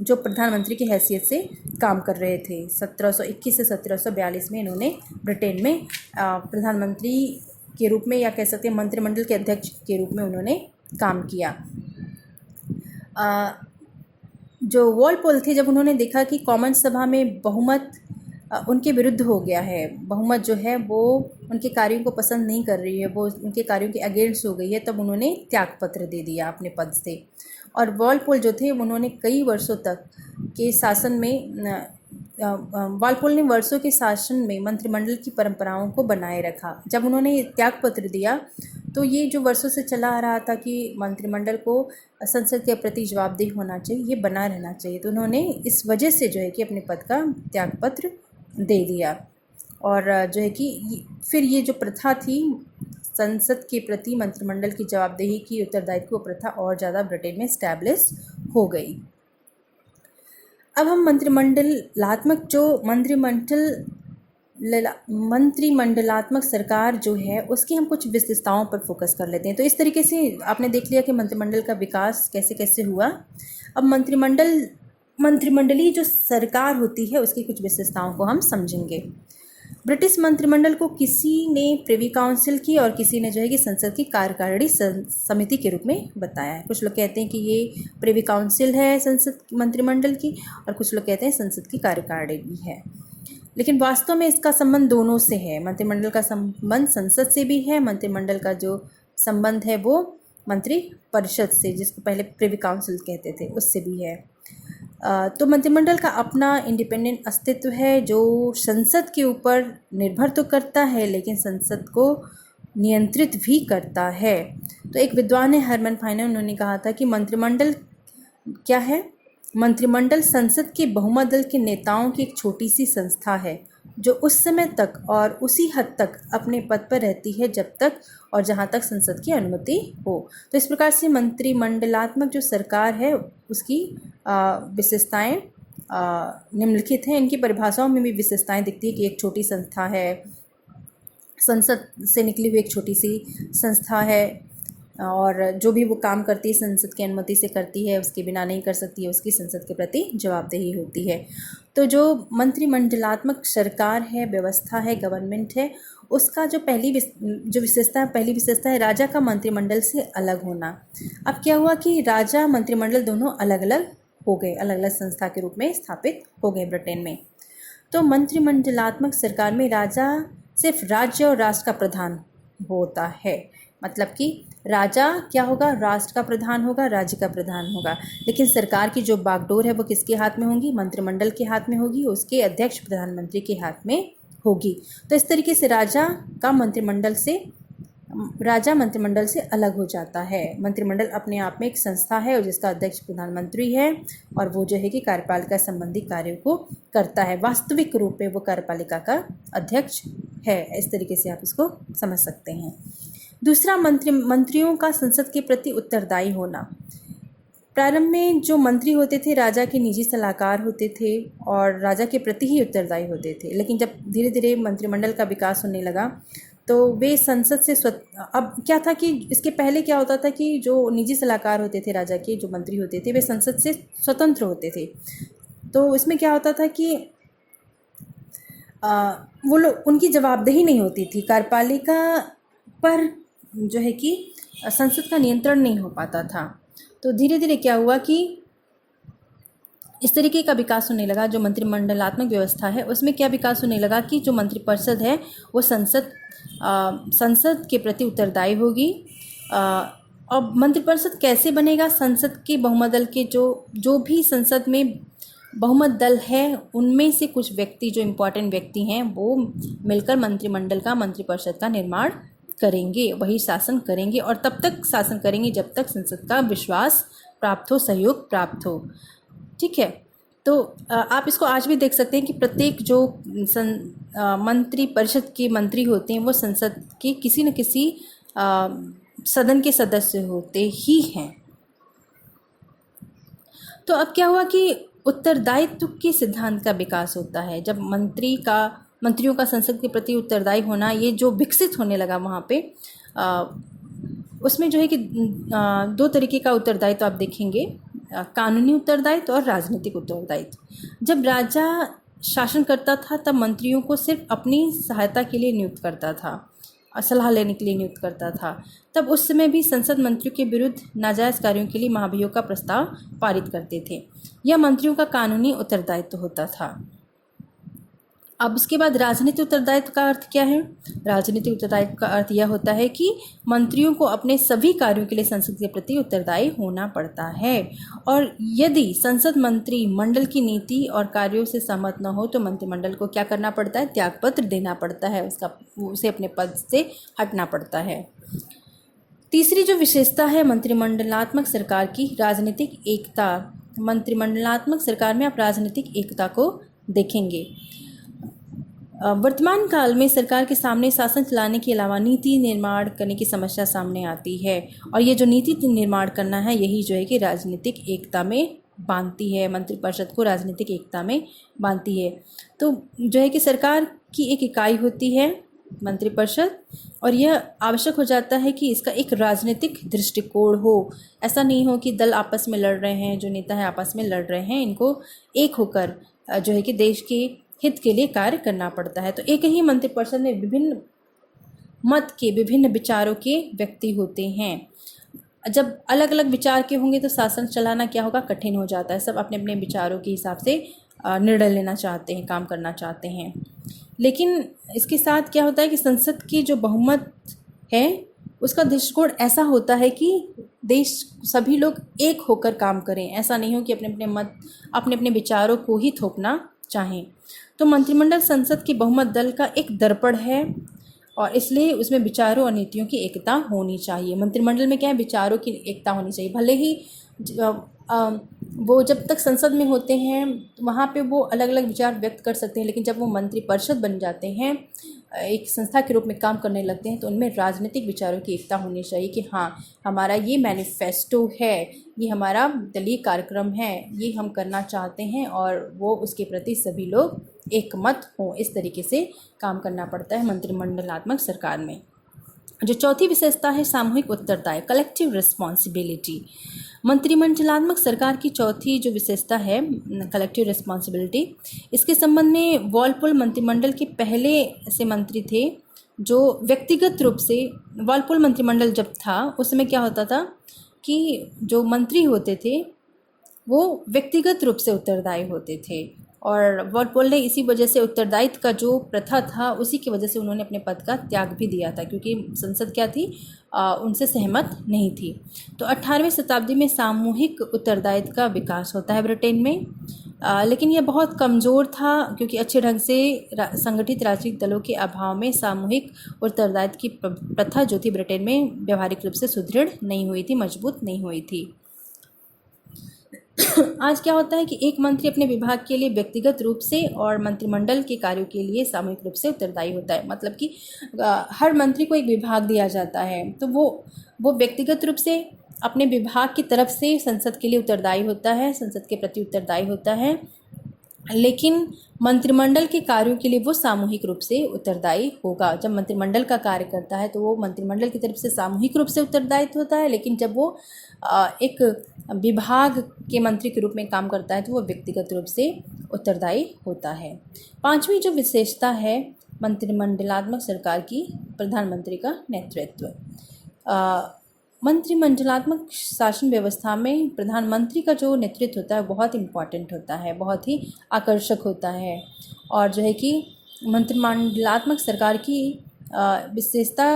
जो प्रधानमंत्री की हैसियत से काम कर रहे थे। 1721 से 1742 में इन्होंने ब्रिटेन में प्रधानमंत्री के रूप में, या कह सकते हैं मंत्रिमंडल के अध्यक्ष के रूप में उन्होंने काम किया। जो वॉलपोल थे, जब उन्होंने देखा कि कॉमन सभा में बहुमत उनके विरुद्ध हो गया है, बहुमत जो है वो उनके कार्यों को पसंद नहीं कर रही है, वो उनके कार्यों के अगेंस्ट हो गई है, तब उन्होंने त्यागपत्र दे दिया अपने पद से। और वॉलपोल जो थे उन्होंने कई वर्षों तक के शासन में वॉलपोल ने वर्षों के शासन में मंत्रिमंडल की परंपराओं को बनाए रखा। जब उन्होंने त्यागपत्र दिया तो ये जो वर्षों से चला आ रहा था कि मंत्रिमंडल को संसद के प्रति जवाबदेह होना चाहिए, ये बना रहना चाहिए, तो उन्होंने इस वजह से जो है कि अपने पद का त्यागपत्र दे दिया। और जो है कि फिर ये जो प्रथा थी संसद के प्रति मंत्रिमंडल की जवाबदेही की, उत्तरदायित्व प्रथा और ज़्यादा ब्रिटेन में इस्टेब्लिश हो गई। अब हम मंत्रिमंडलात्मक सरकार जो है उसकी हम कुछ विशेषताओं पर फोकस कर लेते हैं। तो इस तरीके से आपने देख लिया कि मंत्रिमंडल का विकास कैसे कैसे हुआ। अब मंत्रिमंडलीय जो सरकार होती है उसकी कुछ विशेषताओं को हम समझेंगे। ब्रिटिश मंत्रिमंडल को किसी ने प्रिवी काउंसिल की और किसी ने जो है कि संसद की कार्यकारिणी समिति के रूप में बताया है। कुछ लोग कहते हैं कि ये प्रिवी काउंसिल है संसद मंत्रिमंडल की, और कुछ लोग कहते हैं संसद की कार्यकारिणी है। लेकिन वास्तव में इसका संबंध दोनों से है। मंत्रिमंडल का संबंध संसद से भी है, मंत्रिमंडल का जो संबंध है वो मंत्री परिषद से, जिसको पहले प्रिवी काउंसिल कहते थे, उससे भी है। तो मंत्रिमंडल का अपना इंडिपेंडेंट अस्तित्व है जो संसद के ऊपर निर्भर तो करता है लेकिन संसद को नियंत्रित भी करता है। तो एक विद्वान है हरमन फाइनर, उन्होंने कहा था कि मंत्रिमंडल क्या है? मंत्रिमंडल संसद के बहुमत दल के नेताओं की एक छोटी सी संस्था है जो उस समय तक और उसी हद तक अपने पद पर रहती है जब तक और जहां तक संसद की अनुमति हो। तो इस प्रकार से मंत्रिमंडलात्मक जो सरकार है उसकी विशेषताएं निम्नलिखित हैं। इनकी परिभाषाओं में भी विशेषताएं दिखती है कि एक छोटी संस्था है, संसद से निकली हुई एक छोटी सी संस्था है, और जो भी वो काम करती है संसद की अनुमति से करती है, उसके बिना नहीं कर सकती है, उसकी संसद के प्रति जवाबदेही होती है। तो जो मंत्रिमंडलात्मक सरकार है, व्यवस्था है, गवर्नमेंट है, उसका जो पहली विशेषता है राजा का मंत्रिमंडल से अलग होना। अब क्या हुआ कि राजा मंत्रिमंडल दोनों अलग अलग हो गए, अलग अलग संस्था के रूप में स्थापित हो गए ब्रिटेन में। तो मंत्रिमंडलात्मक सरकार में राजा सिर्फ राज्य और राष्ट्र का प्रधान होता है। मतलब कि राजा क्या होगा? राष्ट्र का प्रधान होगा, राज्य का प्रधान होगा। लेकिन सरकार की जो बागडोर है वो किसके हाथ में होगी? मंत्रिमंडल के हाथ में होगी, उसके अध्यक्ष प्रधानमंत्री के हाथ में होगी। तो इस तरीके से राजा मंत्रिमंडल से अलग हो जाता है। मंत्रिमंडल अपने आप में एक संस्था है और जिसका अध्यक्ष प्रधानमंत्री है, और वो जो है कि कार्यपालिका संबंधी कार्यों को करता है। वास्तविक रूप में वो कार्यपालिका का अध्यक्ष है। इस तरीके से आप इसको समझ सकते हैं। दूसरा, मंत्रियों का संसद के प्रति उत्तरदायी होना। प्रारंभ में जो मंत्री होते थे राजा के निजी सलाहकार होते थे और राजा के प्रति ही उत्तरदायी होते थे। लेकिन जब धीरे धीरे मंत्रिमंडल का विकास होने लगा तो वे संसद से अब क्या था कि इसके पहले क्या होता था कि जो निजी सलाहकार होते थे राजा के, जो मंत्री होते थे, वे संसद से स्वतंत्र होते थे। तो इसमें क्या होता था कि वो लोग, उनकी जवाबदेही नहीं होती थी, कार्यपालिका पर जो है कि संसद का नियंत्रण नहीं हो पाता था। तो धीरे धीरे क्या हुआ कि इस तरीके का विकास होने लगा। जो मंत्रिमंडलात्मक व्यवस्था है उसमें क्या विकास होने लगा कि जो मंत्रिपरिषद है वो संसद के प्रति उत्तरदायी होगी। अब मंत्रिपरिषद कैसे बनेगा? संसद के बहुमत दल के जो भी संसद में बहुमत दल है उनमें से कुछ व्यक्ति, जो इम्पोर्टेंट व्यक्ति हैं, वो मिलकर मंत्रिपरिषद का निर्माण करेंगे, वही शासन करेंगे, और तब तक शासन करेंगे जब तक संसद का विश्वास प्राप्त हो, सहयोग प्राप्त हो। ठीक है। तो आप इसको आज भी देख सकते हैं कि प्रत्येक जो मंत्रिपरिषद के मंत्री होते हैं वो संसद के किसी न किसी सदन के सदस्य होते ही हैं। तो अब क्या हुआ कि उत्तरदायित्व के सिद्धांत का विकास होता है। जब मंत्रियों का संसद के प्रति उत्तरदायी होना ये जो विकसित होने लगा वहाँ पे, उसमें जो है कि दो तरीके का उत्तरदायित्व आप देखेंगे। कानूनी उत्तरदायित्व और राजनीतिक उत्तरदायित्व। जब राजा शासन करता था तब मंत्रियों को सिर्फ अपनी सहायता के लिए नियुक्त करता था और सलाह लेने के लिए नियुक्त करता था। तब उस समय भी संसद मंत्रियों के विरुद्ध नाजायज़ कार्यों के लिए महाभियोग का प्रस्ताव पारित करते थे। यह मंत्रियों का कानूनी उत्तरदायित्व होता था। अब उसके बाद राजनीतिक उत्तरदायित्व का अर्थ क्या है? राजनीतिक उत्तरदायित्व का अर्थ यह होता है कि मंत्रियों को अपने सभी कार्यों के लिए संसद के प्रति उत्तरदायी होना पड़ता है, और यदि संसद मंत्री मंडल की नीति और कार्यों से सहमत न हो तो मंत्रिमंडल को क्या करना पड़ता है? त्यागपत्र देना पड़ता है, उसे अपने पद से हटना पड़ता है। तीसरी जो विशेषता है मंत्रिमंडलात्मक सरकार की, राजनीतिक एकता। मंत्रिमंडलात्मक सरकार में आप राजनीतिक एकता को देखेंगे। वर्तमान काल में सरकार के सामने शासन चलाने के अलावा नीति निर्माण करने की समस्या सामने आती है, और ये जो नीति निर्माण करना है यही जो है कि राजनीतिक एकता में बांधती है, मंत्रिपरिषद को राजनीतिक एकता में बांधती है। तो जो है कि सरकार की एक इकाई होती है मंत्रिपरिषद, और यह आवश्यक हो जाता है कि इसका एक राजनीतिक दृष्टिकोण हो। ऐसा नहीं हो कि दल आपस में लड़ रहे हैं, जो नेता है आपस में लड़ रहे हैं, इनको एक होकर जो है कि देश के हित के लिए कार्य करना पड़ता है। तो एक ही मंत्रिपरिषद में विभिन्न मत के, विभिन्न विचारों के व्यक्ति होते हैं। जब अलग अलग विचार के होंगे तो शासन चलाना क्या होगा? कठिन हो जाता है। सब अपने अपने विचारों के हिसाब से निर्णय लेना चाहते हैं, काम करना चाहते हैं। लेकिन इसके साथ क्या होता है कि संसद की जो बहुमत है उसका दृष्टिकोण ऐसा होता है कि देश सभी लोग एक होकर काम करें। ऐसा नहीं हो कि अपने अपने मत, अपने अपने विचारों को ही थोपना चाहें। तो मंत्रिमंडल संसद के बहुमत दल का एक दर्पण है, और इसलिए उसमें विचारों और नीतियों की एकता होनी चाहिए। मंत्रिमंडल में क्या है? विचारों की एकता होनी चाहिए। भले ही वो जब तक संसद में होते हैं वहाँ पे वो अलग अलग विचार व्यक्त कर सकते हैं, लेकिन जब वो मंत्रिपरिषद बन जाते हैं, एक संस्था के रूप में काम करने लगते हैं, तो उनमें राजनीतिक विचारों की एकता होनी चाहिए कि हाँ, हमारा ये मैनिफेस्टो है, ये हमारा दलीय कार्यक्रम है, ये हम करना चाहते हैं, और वो उसके प्रति सभी लोग एकमत हों। इस तरीके से काम करना पड़ता है मंत्रिमंडलात्मक सरकार में। जो चौथी विशेषता है सामूहिक उत्तरदायित्व, कलेक्टिव रिस्पॉन्सिबिलिटी। मंत्रिमंडलात्मक सरकार की चौथी जो विशेषता है कलेक्टिव रिस्पॉन्सिबिलिटी, इसके संबंध में वॉलपुल मंत्रिमंडल के पहले से मंत्री थे जो व्यक्तिगत रूप से, वॉलपुल मंत्रिमंडल जब था उस समय क्या होता था कि जो मंत्री होते थे वो व्यक्तिगत रूप से उत्तरदायी होते थे, और वॉलपोल ने इसी वजह से उत्तरदायित्व का जो प्रथा था उसी की वजह से उन्होंने अपने पद का त्याग भी दिया था, क्योंकि संसद क्या थी, उनसे सहमत नहीं थी। तो 18वीं शताब्दी में सामूहिक उत्तरदायित्व का विकास होता है ब्रिटेन में, लेकिन यह बहुत कमज़ोर था क्योंकि अच्छे ढंग से संगठित राजनीतिक दलों के अभाव में सामूहिक उत्तरदायित्व की प्रथा जो थी ब्रिटेन में व्यवहारिक रूप से सुदृढ़ नहीं हुई थी, मजबूत नहीं हुई थी। आज क्या होता है कि एक मंत्री अपने विभाग के लिए व्यक्तिगत रूप से और मंत्रिमंडल के कार्यों के लिए सामूहिक रूप से उत्तरदायी होता है। मतलब कि हर मंत्री को एक विभाग दिया जाता है, तो वो व्यक्तिगत रूप से अपने विभाग की तरफ से संसद के लिए उत्तरदायी होता है, संसद के प्रति उत्तरदायी होता है, लेकिन मंत्रिमंडल के कार्यों के लिए वो सामूहिक रूप से उत्तरदायी होगा। जब मंत्रिमंडल का कार्य करता है तो वो मंत्रिमंडल की तरफ से सामूहिक रूप से उत्तरदायित्व होता है, लेकिन जब वो एक विभाग के मंत्री के रूप में काम करता है तो वो व्यक्तिगत रूप से उत्तरदायी होता है। पांचवी जो विशेषता है मंत्रिमंडलात्मक सरकार की, प्रधानमंत्री का नेतृत्व। मंत्रिमंडलात्मक शासन व्यवस्था में प्रधानमंत्री का जो नेतृत्व होता है बहुत इम्पॉर्टेंट होता है, बहुत ही आकर्षक होता है, और जो है कि मंत्रिमंडलात्मक सरकार की विशेषता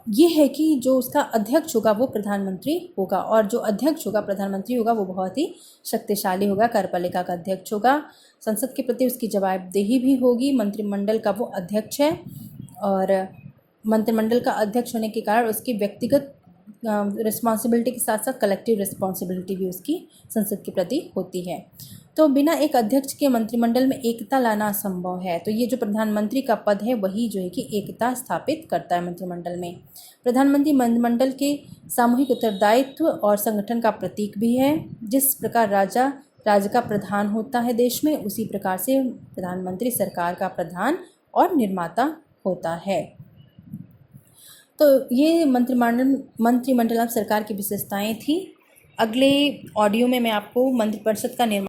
ये है कि जो उसका अध्यक्ष होगा वो प्रधानमंत्री होगा, और जो अध्यक्ष होगा प्रधानमंत्री होगा वो बहुत ही शक्तिशाली होगा, कार्यपालिका का अध्यक्ष होगा, संसद के प्रति उसकी जवाबदेही भी होगी। मंत्रिमंडल का वो अध्यक्ष है, और मंत्रिमंडल का अध्यक्ष होने के कारण उसकी व्यक्तिगत रिस्पॉन्सिबिलिटी के साथ साथ कलेक्टिव रिस्पॉन्सिबिलिटी भी उसकी संसद के प्रति होती है। तो बिना एक अध्यक्ष के मंत्रिमंडल में एकता लाना असंभव है। तो ये जो प्रधानमंत्री का पद है वही जो है कि एकता स्थापित करता है मंत्रिमंडल में। प्रधानमंत्री मंत्रिमंडल के सामूहिक उत्तरदायित्व और संगठन का प्रतीक भी है। जिस प्रकार राजा राज्य का प्रधान होता है देश में, उसी प्रकार से प्रधानमंत्री सरकार का प्रधान और निर्माता होता है। तो ये मंत्रिमंडल सरकार की विशेषताएं थी। अगले ऑडियो में मैं आपको मंत्रिपरिषद का निर्माण